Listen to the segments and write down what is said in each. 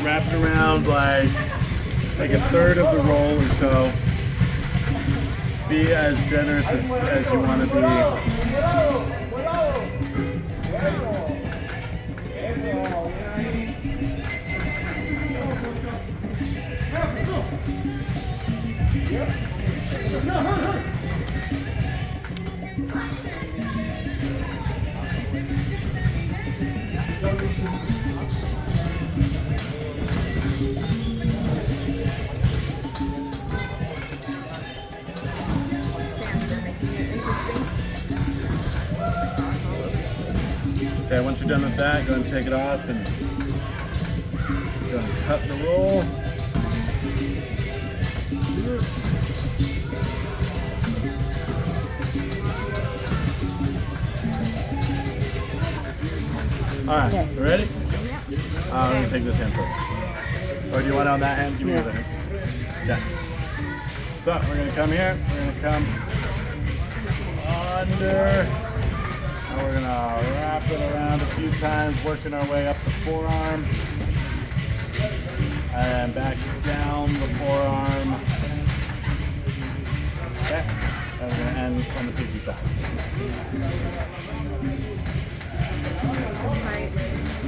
wrap it around like a third of the roll or so. Be as generous as you want to be. Okay, once you're done with that, go ahead and take it off and go ahead and cut the roll. All right, you ready? I'm gonna take this hand first. Or do you want it on that hand? Give me the other hand. Yeah. So we're gonna come here. We're gonna come under. And we're gonna wrap it around a few times, working our way up the forearm. And back down the forearm. Okay. And we're gonna end on the pinky side.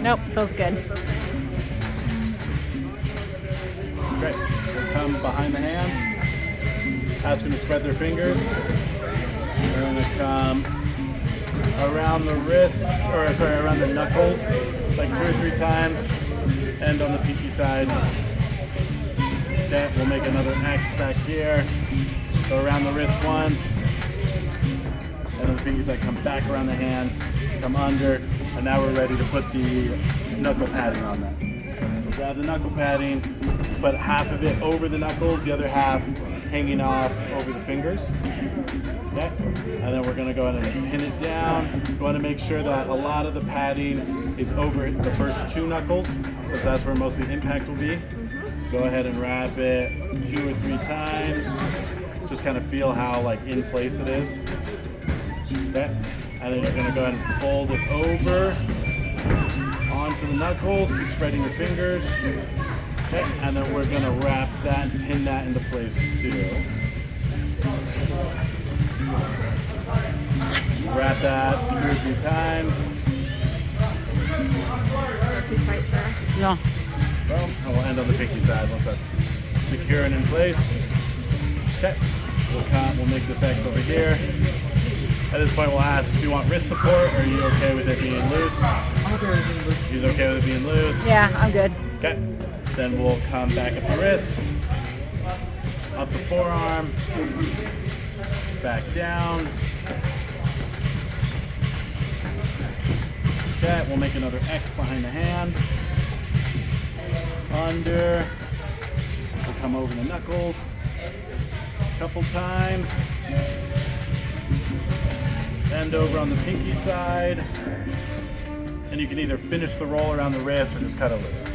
Nope, feels good. Great. We'll come behind the hand. Ask them to spread their fingers. We're gonna come around the wrist, around the knuckles, like 2 or 3 times. End on the pinky side. Okay, we'll make another X back here. Go around the wrist once. And on the pinky side, come back around the hand, come under, and now we're ready to put the knuckle padding on that. We'll grab the knuckle padding, put half of it over the knuckles, the other half hanging off over the fingers. Okay, and then we're gonna go ahead and pin it down. We want to make sure that a lot of the padding is over the first 2 knuckles, because that's where most of the impact will be. Go ahead and wrap it 2 or 3 times. Just kind of feel how like in place it is. Okay, and then you're gonna go ahead and fold it over onto the knuckles. Keep spreading your fingers. Okay, and then we're gonna wrap that and pin that into place too. Wrap that 2 or 3 times. Too tight, Sarah. No. Well, and we'll end on the pinky side once that's secure and in place. Okay, we'll make this X over here. At this point, we'll ask, do you want wrist support, or are you okay with it being loose? I'm okay with it. He's okay with it being loose? Yeah, I'm good. Okay, then we'll come back up the wrist, up the forearm, back down. Okay, we'll make another X behind the hand. Under. We'll come over the knuckles a couple times. Bend over on the pinky side. And you can either finish the roll around the wrist or just cut it loose.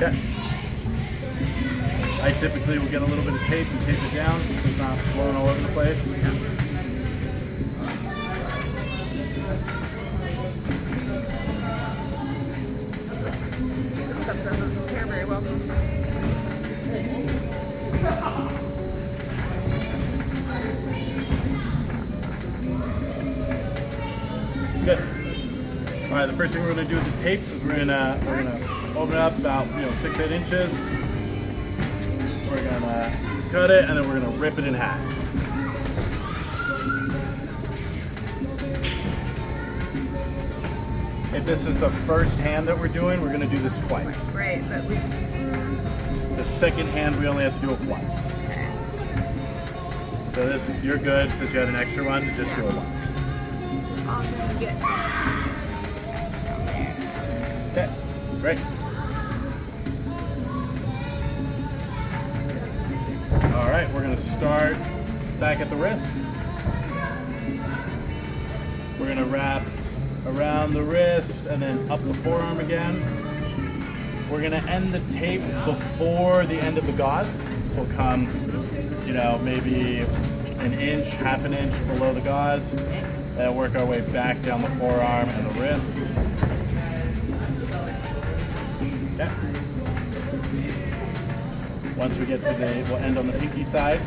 Okay. I typically will get a little bit of tape and tape it down so it's not blowing all over the place. This stuff doesn't tear very well. Good. All right, the first thing we're going to do with the tape is we're gonna open it up about 6-8 inches. We're gonna cut it and then we're gonna rip it in half. If this is the first hand that we're doing, we're gonna do this twice. Right, but we. The second hand, we only have to do it once. So this, you're good, since you had an extra one, to just do it once. Often get. Okay, great. All right, we're gonna start back at the wrist. We're gonna wrap around the wrist and then up the forearm again. We're gonna end the tape before the end of the gauze. We'll come, maybe an inch, half an inch below the gauze, and work our way back down the forearm and the wrist. Okay. Once we get to we'll end on the pinky side.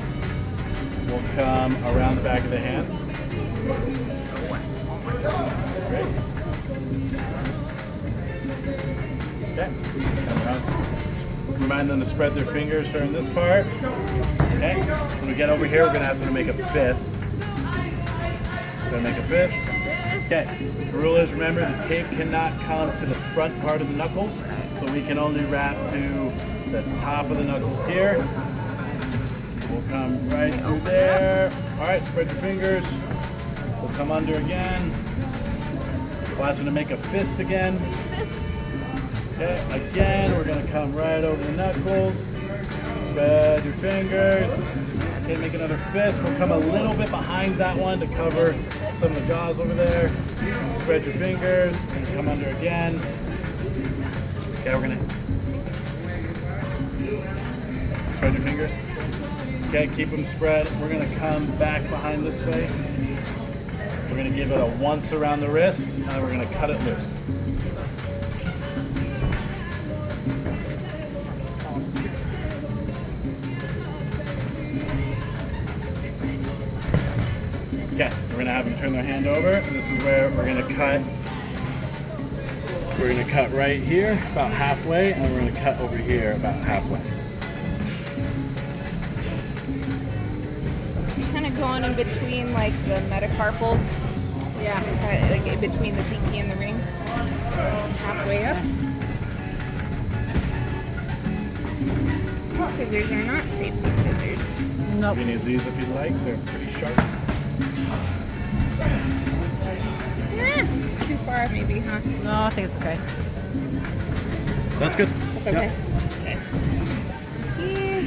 We'll come around the back of the hand. Great. Okay. Come around. Remind them to spread their fingers during this part. Okay. When we get over here, we're going to ask them to make a fist. Going to make a fist. Okay. The rule is, remember, the tape cannot come to the front part of the knuckles, so we can only wrap to the top of the knuckles here. We'll come right through there. All right, spread your fingers. We'll come under again. We'll ask them to make a fist again. Okay, again, we're gonna come right over the knuckles. Spread your fingers. Okay, make another fist. We'll come a little bit behind that one to cover some of the jaws over there. Spread your fingers and come under again. Okay, we're gonna spread your fingers. Okay, keep them spread. We're gonna come back behind this way. We're gonna give it a once around the wrist, and then we're gonna cut it loose. Okay, we're gonna have them turn their hand over. This is where we're gonna cut. We're gonna cut right here, about halfway, and we're gonna cut over here about halfway. Kind of going in between like the metacarpals. Yeah, kind of like in between the pinky and the ring. Halfway up. Scissors are not safety scissors. Nope. You can use these if you like. They're pretty sharp. Too far maybe, huh? No, I think it's okay. That's good. That's okay. Yep. Okay. Here.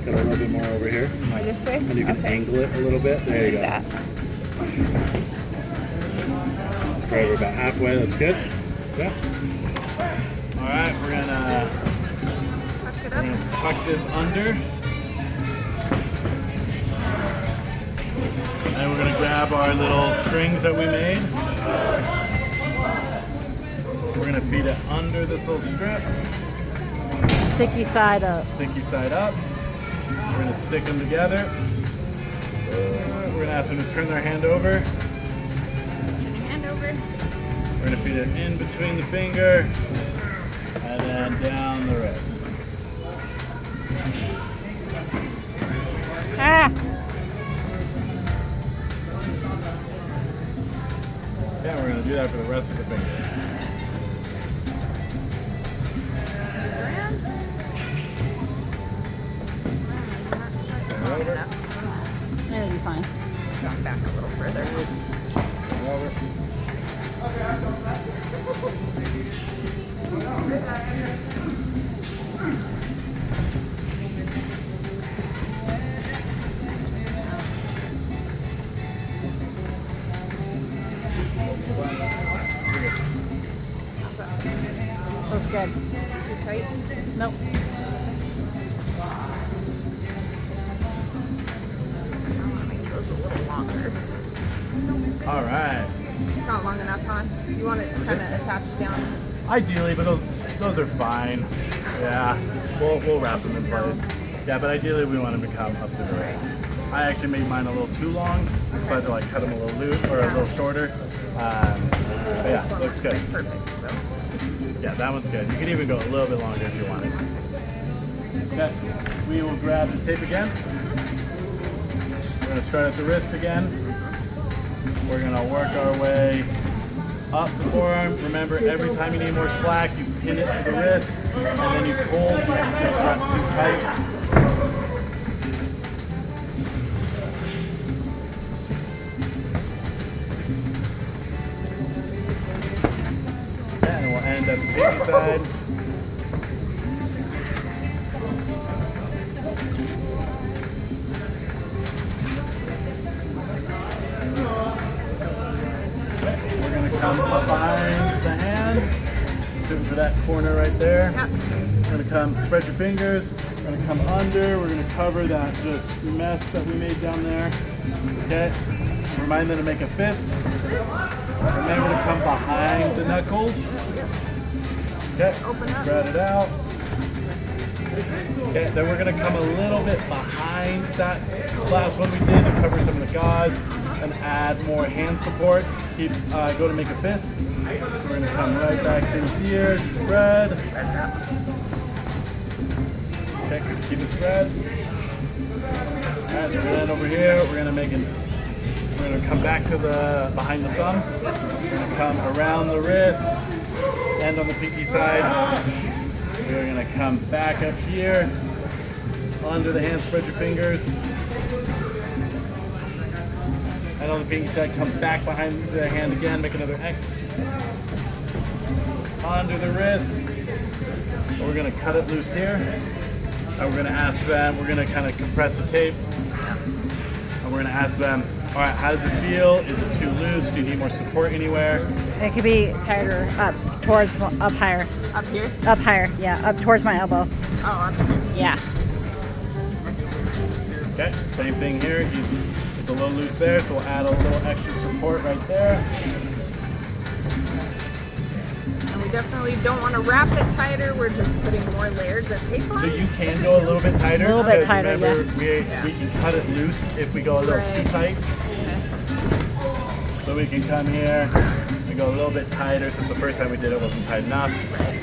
Got a little bit more over here. More this way? And you can okay. angle it a little bit. There you go. Like that. Right, we're about halfway. That's good. Yeah. All right, we're gonna tuck this under. And we're gonna grab our little strings that we made. We're gonna feed it under this little strip. Sticky side up. Sticky side up. We're gonna stick them together. We're gonna ask them to turn their hand over. Turn your hand over. We're gonna feed it in between the finger and then down the wrist. Ah! Yeah, we're gonna do that for the rest of the finger. Over. It'll be fine. Going back a little further. Over. Feels good. Too tight? Nope. I want to make those a little longer. All right. It's not long enough, huh? You want it to kind of attach down. Ideally, but those are fine. Yeah, we'll wrap them in place. Yeah, but ideally we want them to come up to the wrist. I actually made mine a little too long, so I had to like cut them a little loose or a little shorter. But This yeah, one looks good. like perfect. So. Yeah, that one's good. You can even go a little bit longer if you wanted. Okay, we will grab the tape again. We're gonna start at the wrist again. We're gonna work our way up the forearm. Remember, every time you need more slack, you pin it to the wrist, and then you pull so it's not too tight. Okay, and we'll end at the pinky side. We're going to come up behind the hand, shooting for that corner right there. there. Yep. We're gonna come, spread your fingers. We're gonna come under. We're gonna cover that just mess that we made down there. Okay. Remind them to make a fist. And then we're gonna come behind the knuckles. Okay. Open up. Spread it out. Okay. Then we're gonna come a little bit behind that last one we did to cover some of the gauze and add more hand support. Keep go to make a fist. So we're gonna come right back in here. Spread. Okay. Keep it spread. Alright, so then over here we're gonna make it. We're gonna come back to the behind the thumb. We're gonna come around the wrist, end on the pinky side. We're gonna come back up here, under the hand, spread your fingers. And on the pinky side, come back behind the hand again, make another X. Under the wrist. We're gonna cut it loose here. And we're gonna ask them, we're gonna kind of compress the tape. And we're gonna ask them, all right, how does it feel? Is it too loose? Do you need more support anywhere? It could be tighter up towards up higher. Up here? Up higher, yeah, up towards my elbow. Oh, up here. Yeah. Okay, same thing here. It's a little loose there, so we'll add a little extra support right there. And we definitely don't want to wrap it tighter. We're just putting more layers of tape on. So you can go a little bit tighter. A little bit because tighter, remember, yeah. we can cut it loose if we go a little Right. too tight. Okay. So we can come here and go a little bit tighter since the first time we did it wasn't tight enough.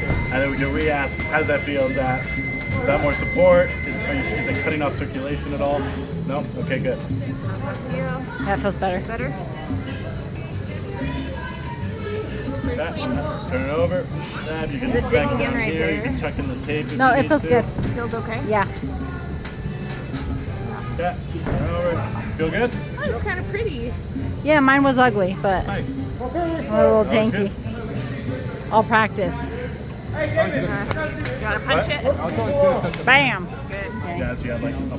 And then we can re-ask, how does that feel? Is that more support? Is it cutting off circulation at all? No? Okay, good. How's that feel? That feels better. Better? It's pretty That, clean. turn it over. That, you can Is it just back digging in down right here. You there? can tuck in the tape if No, you it need feels to. good. Feels okay? Yeah. Yeah, turn over. Feel good? Oh, it's kind of pretty. Yeah, mine was ugly, but Nice. a little That was janky. good. All practice. Gotta punch it. Bam. Good. Yeah, so you have like some